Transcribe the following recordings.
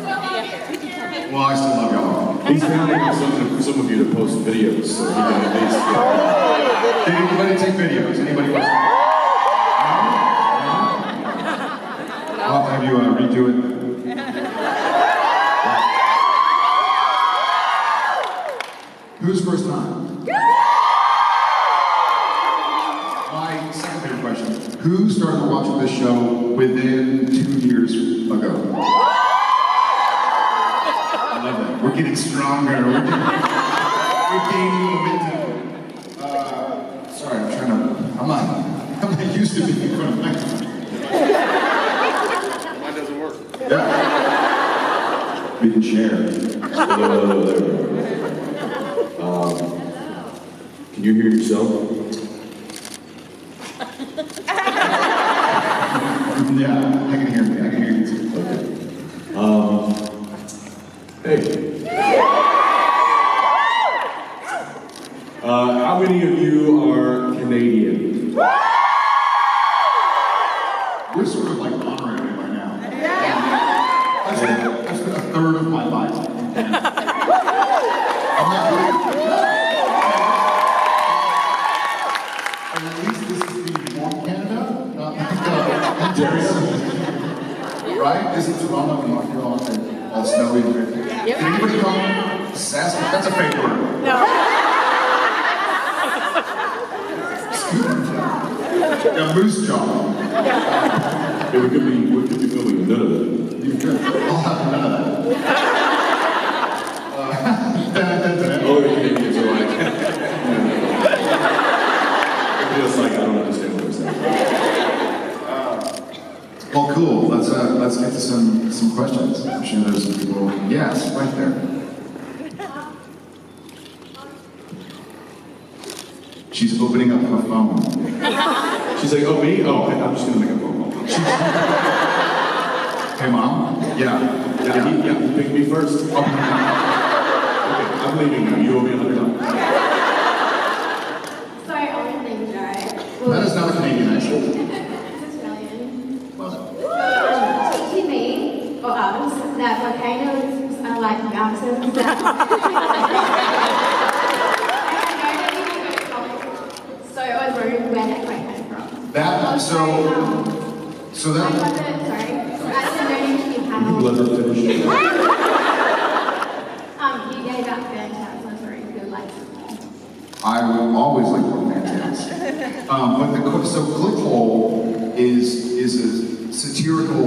Well, I still love y'all. He's counting some of you to post videos, so he can at least Did anybody take videos? Anybody watch? No? I'll have you redo it. Who's first time? My second favorite question. Who started watching this show within 2 years ago? I love that. We're getting stronger. We're gaining momentum. Sorry, I'm not used to being in front of the microphone. Mine doesn't work. Yeah. We can share. Can you hear yourself? Yeah, I can hear me. I can hear you too. Okay. Hey. How many of you are Canadian? We're sort of like honorary right now. That's been a third of my life. I'm not doing it. At least this is the warm Canada, not Ontario. Right? This is Toronto and Montreal and all snowy. Did anybody call Saskatchewan? That's a fake word. No. Yeah, moose jaw. Yeah, we could be filming none of that. You could. I'll have none of that. All the Canadians are like, it feels like I don't understand what they're saying. Well, cool. Let's get to some questions. I'm sure there's some people. Yes, right there. She's opening up her phone. She's like, oh, me? Oh, I'm just gonna make a phone call. Hey, Mom? Yeah. You picked me first. Okay, I'm leaving now. You owe me $100. Sorry, all your names right. That is not a Canadian accent. It's Australian. Well, Teaching me, or us, that volcanoes are like mountains that... So I was wondering where that quote came from. that, so that, Sorry. That's the learning you You have. let her finish it. You gave out fantastic, sorry, good like. I will always like more fantasy. But so ClickHole is a satirical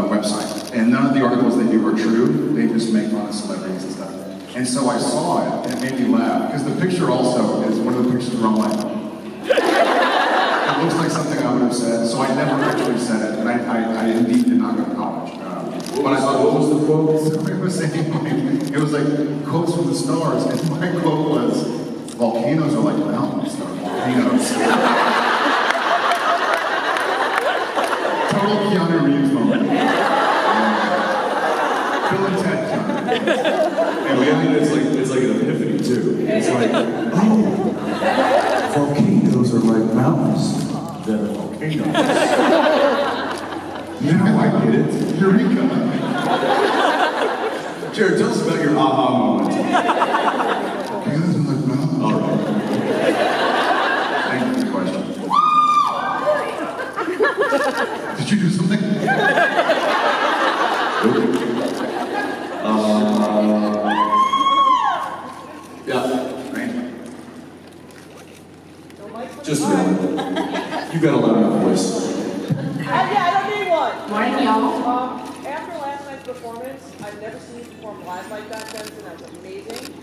website, and none of the articles they do are true. They just make fun of celebrities and stuff. And so I saw it, and it made me laugh because the picture also is one of the pictures where I'm like, it looks like something I would have said. So I never actually said it, and I indeed did not go to college. But I thought, what was the quote? So it was saying, it was like quotes from the stars, and my quote was, volcanoes are like mountains, not volcanoes. Total Keanu Reeves moment. Bill and Ted time. And it's like an epiphany too. It's like, oh, volcanoes are like mountains. They're volcanoes. Now I get it. Eureka. Jared, tell us about your aha moment. Volcanoes are like mountains. All right. Thank you for the question. Did you do something? Yeah. Right. Just a minute. You got a loud enough voice. Yeah, I don't need one. Morning, y'all. After last night's performance, I've never seen you perform live like that since, and that was amazing.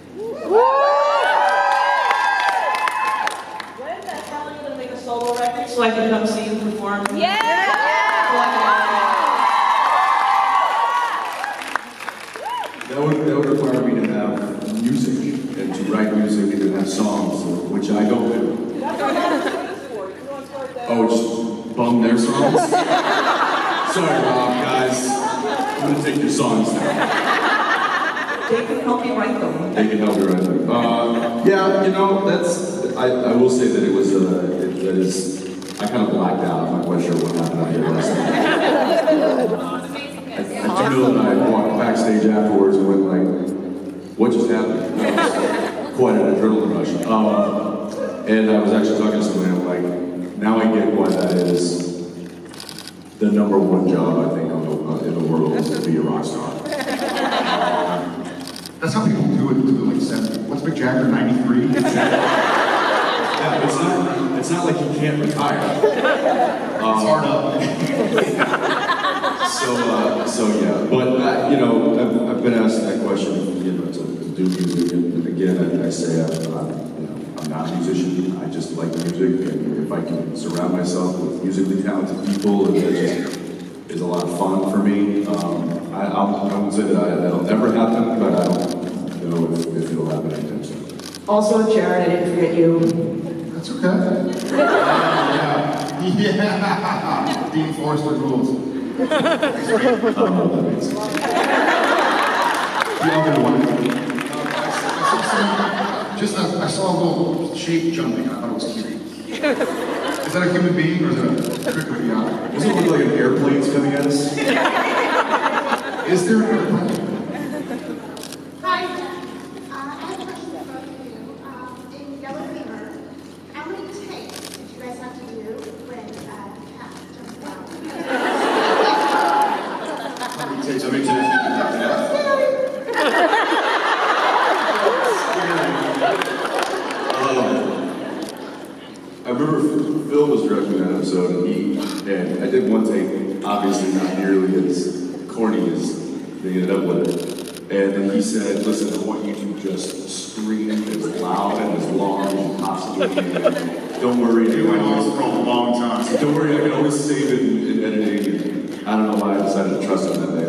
When the hell are you going to make a solo record so I can come see you perform? Yeah! That would require me to have music and to write music and to have songs, which I don't do. Oh, just bum their songs? Sorry, Rob, guys. I'm gonna take your songs now. They can help you write them. They can help you write them. Yeah, you know, I will say that it was, I kind of blacked out. I'm not quite sure what happened out here last night. I do know that I walked backstage afterwards and went like, what just happened? That was quite an adrenaline rush. And I was actually talking to somebody, and I'm like, now I get why that is the #1 job, I think, in the world, is to be a rock star. That's how people do it to the like 70s. What's Mick Jagger, 93? Yeah, it's not like you can't retire. It's hard up. So yeah, but you know, I've been asked that question, you know, to do music, and again, I say I'm not a musician. I just like music, and if I can surround myself with musically talented people, it just is a lot of fun for me. I won't say that that'll never happen, but I don't know if it'll happen anytime soon. Also, Jared, I didn't forget you. That's okay. Yeah. Dean Forrester rules. I don't know what that means. The other one. I saw a little shape jumping. I thought it was cute. Is that a human being or is it a trick of the eye? Does it look like an airplane's coming at us? Is there an airplane? Hi, I have a question for both of you. In Yellow Fever, how many takes did you guys have to do when the cat jumped out? How many takes? How many takes? I remember Phil was directing that episode, and I did one take, obviously not nearly as corny as they ended up with it. And then he said, listen, I want you to just scream as loud and as long as you possibly can. Don't worry. It went on for a long time. Don't worry, I can always save it in editing. I don't know why I decided to trust him that day.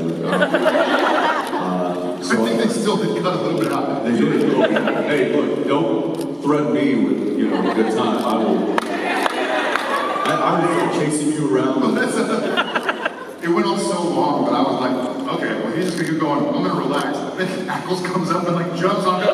I think they still did cut a little bit out. They did. Hey, look, don't threaten me with, you know, a good time. I will chasing you around. It went on so long, but I was like, okay, well, he's just gonna keep going. I'm gonna relax. Then Ackles comes up and like jumps on it.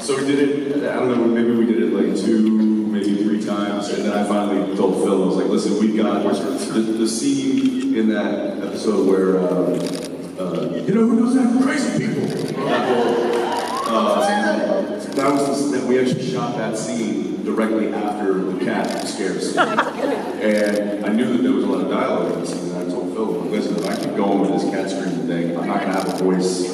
So we did it, I don't know, maybe we did it like 2, maybe 3 times, and then I finally told Phil, I was like, listen, we've got the scene in that episode where, you know who knows that? Crazy people! That we actually shot that scene directly after the cat scares. And I knew that there was a lot of dialogue in the scene, and I told Phil, listen, if I keep going with this cat screaming thing, I'm not going to have a voice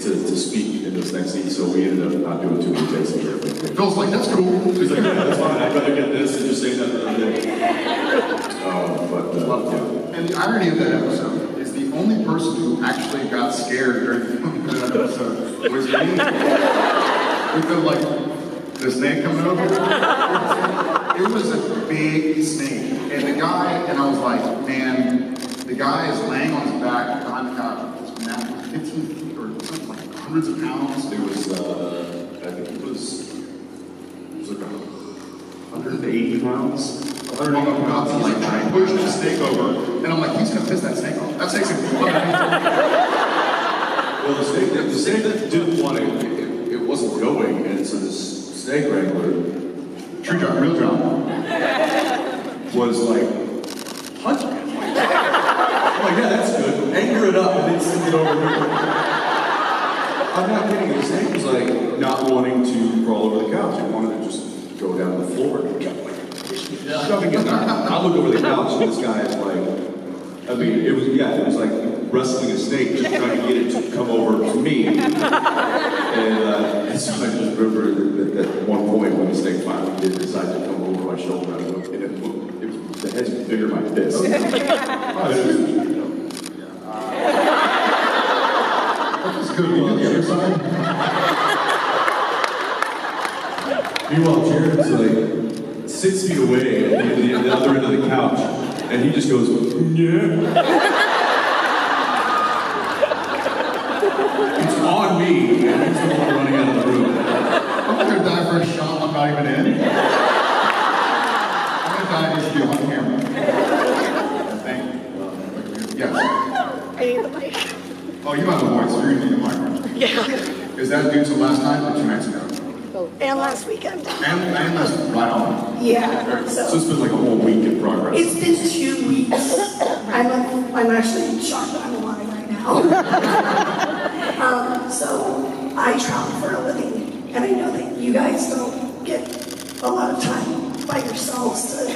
to speak in this next scene, so we ended up not doing too many takes of it. Phil's like, that's cool. He's like, yeah, that's fine, I'd rather get this and just say that the other day. Yeah. And the irony of that episode is the only person who actually got scared during the filming of that episode was me. We felt like the snake coming over. It was a big snake. And the guy, and I was like, man, the guy is laying on his back behind the couch. This man was 15 feet or something like hundreds of pounds. It was, I think it was like 180 pounds. 180 pounds. He's like trying to push the snake over. And I'm like, he's gonna piss that snake off. That snake's gonna be Well, the snake that didn't want it wasn't going, and so this snake wrangler, true job, real job, was like, punching it. I'm like, yeah, that's good. Anger it up and then send it over here. I'm not kidding. The snake was like not wanting to crawl over the couch. It wanted to just go down the floor and kept like shoving it down. I look over the couch and this guy is like, I mean, it was like wrestling a snake, just trying to get it to come over to me. And so I just remember that at one point when the snake finally did decide to come over my shoulder, I looked and the head's bigger than my fist. That's good. You did the other side. Meanwhile, Jared's like 6 feet away at the other end of the couch, and he just goes, yeah. It's on me, and he's the one running out of the room. I'm not gonna die for a shot I'm not even in. I'm gonna die just to be on camera. Thank you. Yes. I need the mic. Oh, you have a voice. You're using the microphone. Yeah. Is that due to last night or 2 nights ago? And last weekend. And that's right on. Yeah. So it's been like a whole week in progress. It's been 2 weeks. I'm actually shocked that I'm alive right now. So I travel for a living, and I know that you guys don't get a lot of time by yourselves to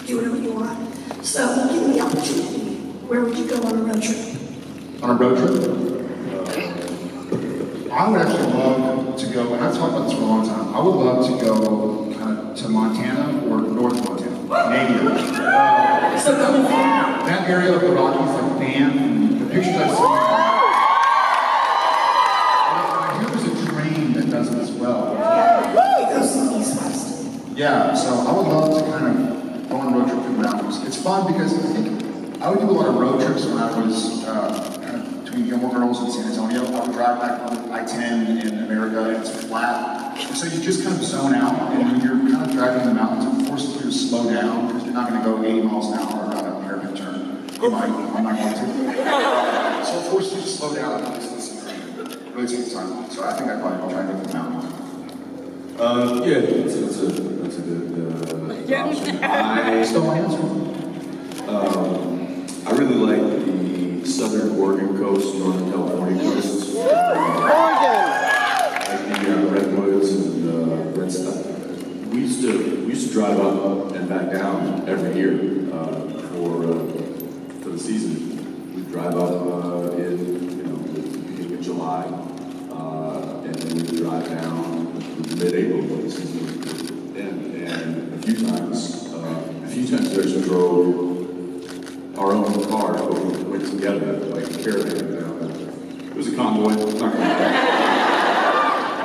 do whatever you want. So given the opportunity, where would you go on a road trip? On a road trip? I would actually love to go, and I've talked about this for a long time, I would love to go kind of to Montana or North Montana, Canada. That area of the Rockies, like Banff, and the pictures I've seen. I hear there's a train that does it as well. It goes to the east-west. Yeah, so I would love to kind of go on a road trip to the mountains. It's fun because I think I would do a lot of road trips when I was kind of between Gilmore Girls and San Antonio. I would drive back on I-10 in America, and it's flat. And so you just kind of zone out, and when you're kind of driving in the mountains, it forces you to slow down because you're not going to go 80 miles an hour around a hairpin turn. You might, I'm not going to. So it forces you to slow down and just listen to it. Really take time. So I think I'd probably try to go to the mountains. Yeah, that's a good option. I Still my answer. I really like the southern Oregon coast, northern California coast. Like the redwoods and red stuff. We used to drive up and back down every year for the season. We'd drive up in the beginning of July, and then we'd drive down mid-April when the season would end. And a few times we actually drove our own car, but we went together, like a caravan down. It was a convoy, not gonna lie.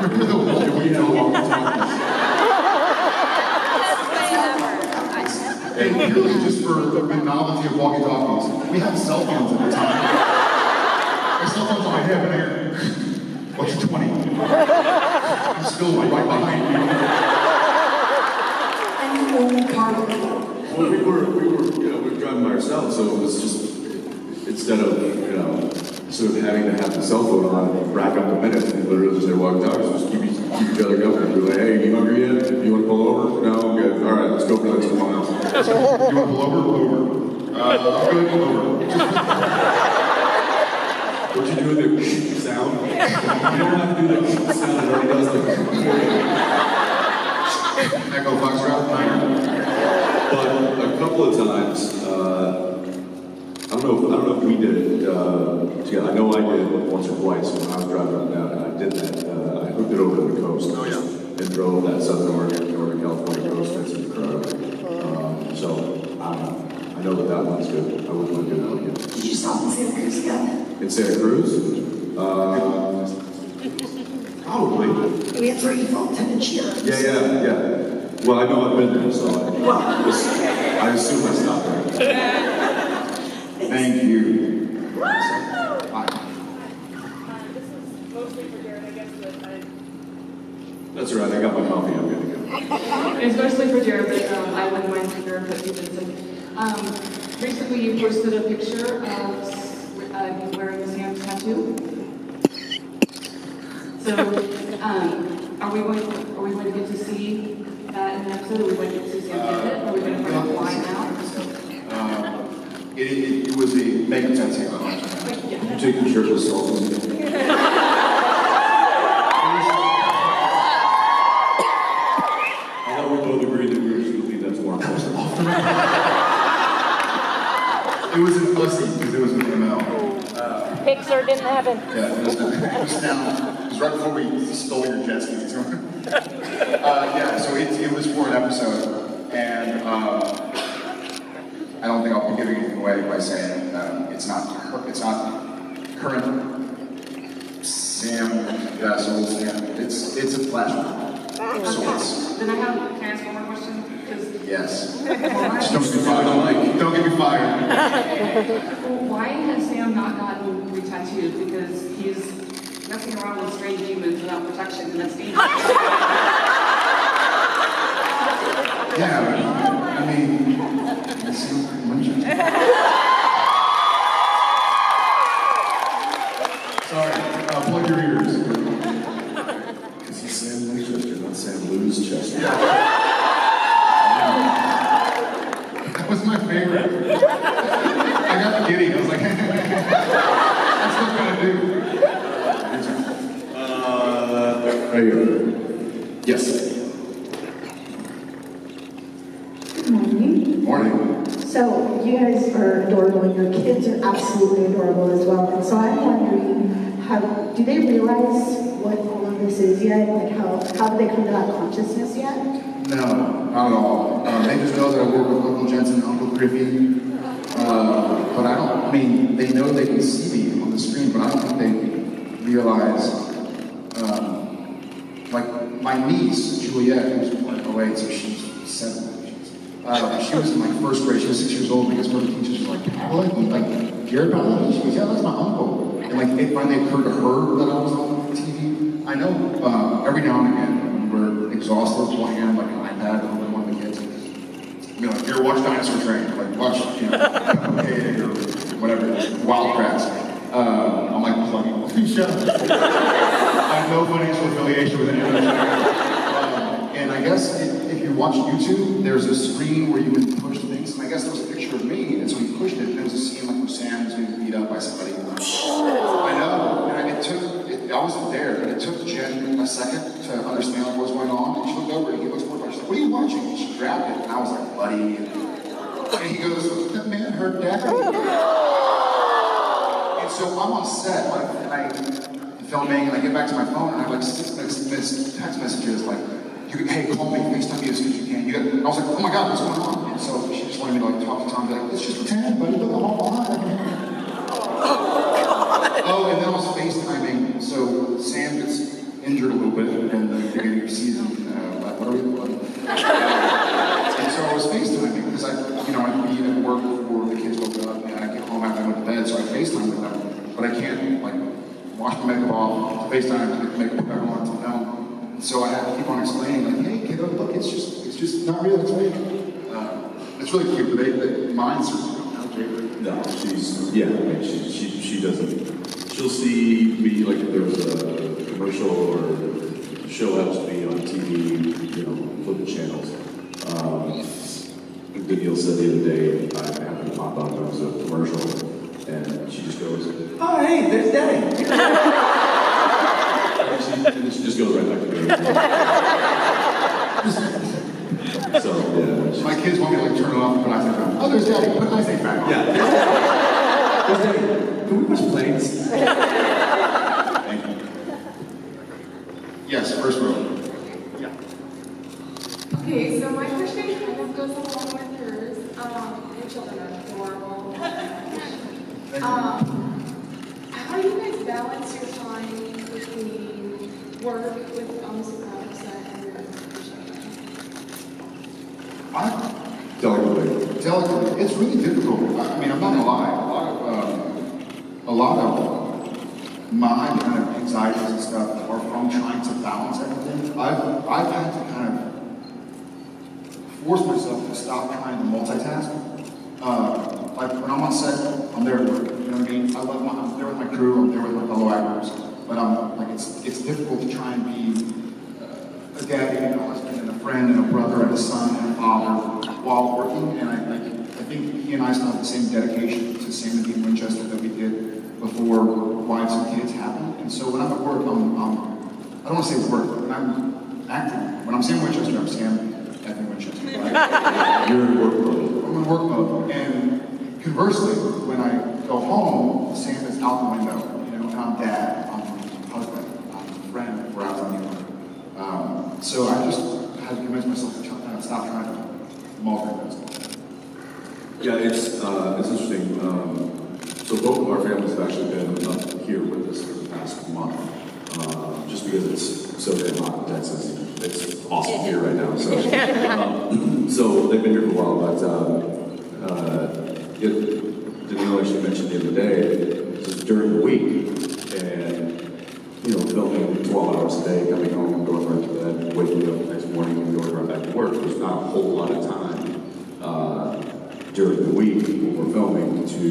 We had walkie-talkies. Hey, really just for the novelty of walkie-talkies, we had cell phones at the time. My cell phone's on my hip and here. What's 20? I'm still right behind you. And you own a car with you. Well, we were driving by ourselves, so it was just, instead of having to have the cell phone on and rack up the minutes, we literally just had walkie-talkies, just keep each other going. We're like, hey, you hungry yet? You want to pull over? No, I'm good. All right, let's go for the next 2 miles. You want to pull over? Pull over. I'll go pull over. What you do with the sound? You don't have to do the sound, it already does the Echo Foxtrot. But a couple of times, I don't know if we did it together. I know I did it once or twice when I was driving up and down, and I did that. I hooked it over to the coast. Oh, yeah. And drove that southern Oregon, northern California coast. That's incredible. So I know that one's good. I would want to do it again. Did you stop in Santa Cruz again? In Santa Cruz? Probably. We had 3 full-time cheers. Yeah. Well, I know I've been there, so I assume I stopped there. Thank you. Hi. This is mostly for Jared, I guess, but That's right, I got my coffee, I'm good to go. It's mostly for Jared, but I wouldn't mind for Jared, but you did some. Recently you posted a picture of wearing the Sam's tattoo. So, are we going to get to see that in an episode? Are we going to get to see Sam get it? Are we going to find a line out? It was a makeup tattoo. You take the shirtless selfies. I thought we both agreed that we were just going to leave that to our person. It was an pussy because it was an ML. Pixar didn't happen. Yeah, it was right before we stole your jet skis. Yeah, so it was for an episode, and I don't think I'll be giving anything away by saying it's not current Sam. Yeah, so it's a flashback. So Then can I ask one more question? yes. Why, Just don't get me fired. Don't get me fired. why has Sam not gotten re-tattooed? Because he's messing around with strange demons without protection, and that's dangerous. Yeah, I mean, it seems pretty much. Sorry, plug your ears. Because he's Sam Winchester, not Sam Lou's Chester. That was my favorite. Yes. Good morning. Morning. So you guys are adorable, and your kids are absolutely adorable as well. And so I'm wondering, do they realize what all of this is yet? Like how do they come to that consciousness yet? No, not at all. They just know that I work with Uncle Jensen and Uncle Griffey. But I mean, they know they can see me on the screen, but I don't think they realize, like my niece, Juliet, who's like 08, so she's 7. She was in like first grade, she was 6 years old, because one of the teachers was like, what? Like, Jared Ballard? She goes, yeah, that's my uncle. And like, it finally occurred to her that I was on TV. I know every now and again, when we're exhausted, we'll hand like an iPad over to one of the kids. Be like, here, watch Dinosaur Train, or like, watch, okay, or whatever, Wild Kratts. I'm like, plugging all these shows. I have no financial affiliation with any of those shows. And I guess if you watch YouTube, there's a screen where you can push things, and I guess there was a picture of me, and so he pushed it, and there was a scene like where Sam was being beat up by somebody. I know, and I wasn't there, and it took Jen a second to understand like, what was going on, and she looked over, and he looks forward, she's like, what are you watching? And she grabbed it, and I was like, buddy, and he goes, that man hurt Daddy. And so I'm on set, and I'm filming, and I get back to my phone, and I have like 6 text messages, like, hey, call me, FaceTime me as soon as you can. I was like, oh my God, what's going on? And so she just wanted me to like talk to Tom, be like, let's just pretend, buddy, look, I'm all behind. Oh, and then I was FaceTiming, so Sam gets injured a little bit in the beginning of the season. What are we doing? And so I was FaceTiming because I'd be at work before the kids woke up, and I get home after I went to bed, so I FaceTime with them. But I can't like wash the makeup off, FaceTime, get the makeup back on to film. And so I had to keep on explaining, like, hey kiddo, look, it's just not real, it's fake. It's really cute, but mine's No, she doesn't. She'll see me, like if there was a commercial or the show happens to be on TV, flip the channels. Danielle said the other day, I happened to pop up, there was a commercial, and she just goes, oh, hey, there's Daddy. and then she just goes right back to me. So, yeah. My kids want me to like turn it off, but I say, oh, there's Daddy, put my thing back on. Yeah. There's Daddy. Can we watch planes? Thank you. Yes, first row. Yeah. Okay, so my question kind of goes along with yours. Your children are adorable. How do you guys balance your time between work with Soprano set and your children? Delicately. It's really difficult. I mean, I'm not gonna lie. A lot of my kind of anxieties and stuff are from trying to balance everything. I've had to kind of force myself to stop trying to multitask. Like when I'm on set, I'm there at work. You know what I mean? I'm there with my crew. I'm there with my fellow actors. But it's difficult to try and be a daddy and a husband and a friend and a brother and a son and a father while working. And I think he and I still have the same dedication to Sam and Dean Winchester that we did before Wives and Kids happened. And so when I'm at work, I don't want to say work, but when I'm acting, when I'm Sam Winchester, I'm Sam Anthony Winchester. Right? You're in work mode. I'm in work mode. And conversely, when I go home, Sam is out the window. And I'm dad, I'm husband, I'm friend, we're out the window. So I just had to convince myself to stop trying to multitask. Yeah, it's interesting. So both of our families have actually been up here with us for the past month, just because it's so damn hot in Texas. It's awesome here right now. So, so they've been here for a while, but Danielle actually mentioned the other day, this is during the week, and filming 12 hours a day, coming home, going right to bed, waking up the next morning and going right back to work. There's not a whole lot of time during the week when we're filming to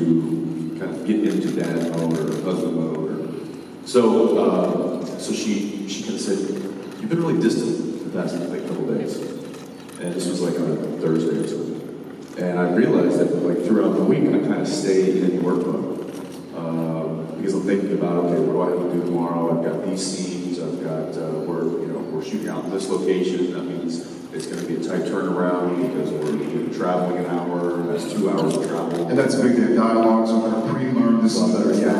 kind of get into dad mode or husband mode. So she kind of said, you've been really distant the past couple days. And this was like on a Thursday or something. And I realized that like throughout the week, I kind of stay in work mode. Because I'm thinking about, okay, what do I have to do tomorrow? I've got these scenes, I've got work, we're shooting out in this location, that means it's going to be a tight turnaround because we're traveling an hour, that's 2 hours of travel. And that's a big thing. Dialogues are going to pre-learn. This is better. Yeah.